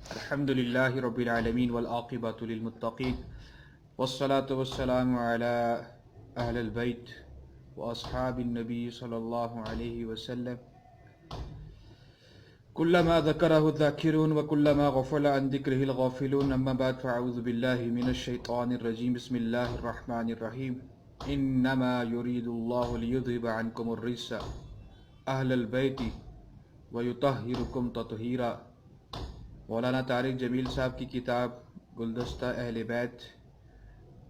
الحمد لله رب العالمين والعاقبة للمتقين والصلاة والسلام على أهل البيت وأصحاب النبي صلى الله عليه وسلم كلما ذكره الذاكرون وكلما غفل عن ذكره الغافلون. أما بعد فأعوذ بالله من الشيطان الرجيم. بسم الله الرحمن الرحيم. إنما يريد الله ليذهب عنكم الرجس أهل البيت ويطهركم تطهيرا. مولانا طارق جمیل صاحب کی کتاب گلدستہ اہل بیت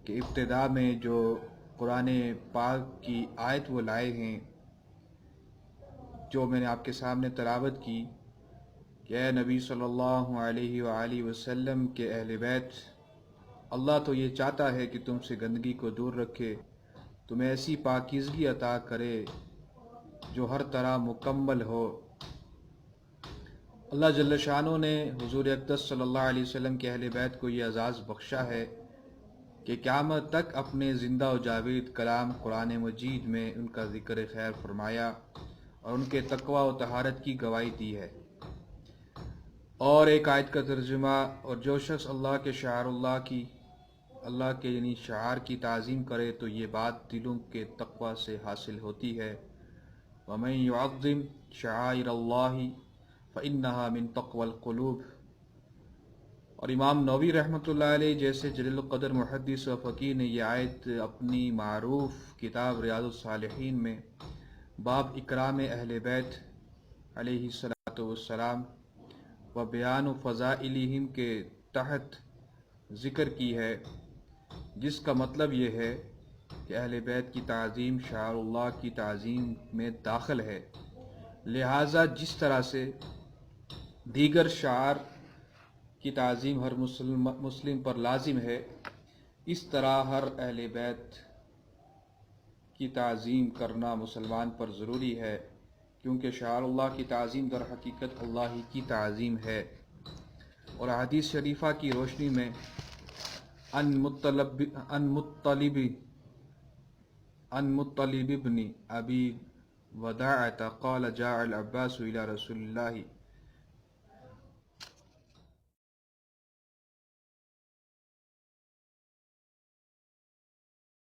کے ابتدا میں جو قرآن پاک کی آیت وہ لائے ہیں، جو میں نے آپ کے سامنے تلاوت کی کہ اے نبی صلی اللہ علیہ وآلہ وسلم کے اہل بیت، اللہ تو یہ چاہتا ہے کہ تم سے گندگی کو دور رکھے، تمہیں ایسی پاکیزگی عطا کرے جو ہر طرح مکمل ہو۔ اللہ جل شانہ نے حضور اقدس صلی اللہ علیہ وسلم کے اہل بیت کو یہ اعزاز بخشا ہے کہ قیامت تک اپنے زندہ و جاوید کلام قرآن مجید میں ان کا ذکر خیر فرمایا اور ان کے تقوی و طہارت کی گواہی دی ہے۔ اور ایک آیت کا ترجمہ، اور جو شخص اللہ کے اللہ کے یعنی شعار کی تعظیم کرے تو یہ بات دلوں کے تقوی سے حاصل ہوتی ہے۔ وَمَن يُعَظِّمْ شَعَائِرَ اللَّهِ فَإِنَّهَا مِن تَقْوَى الْقُلُوبِ۔ اور امام نووی رحمۃ اللہ علیہ جیسے جلیل القدر محدث و فقیہ نے یہ آیت اپنی معروف کتاب ریاض الصالحین میں باب اکرام اہل بیت علیہ الصلاۃ والسلام و بیان فضائلہم کے تحت ذکر کی ہے، جس کا مطلب یہ ہے کہ اہل بیت کی تعظیم شعار اللہ کی تعظیم میں داخل ہے، لہٰذا جس طرح سے دیگر شعار کی تعظیم ہر مسلم پر لازم ہے، اس طرح ہر اہل بیت کی تعظیم کرنا مسلمان پر ضروری ہے، کیونکہ شعار اللہ کی تعظیم در حقیقت اللہ ہی کی تعظیم ہے۔ اور حدیث شریفہ کی روشنی میں ان مطلب ابن ابی وداعۃ قال جاء العباس الى رسول اللہ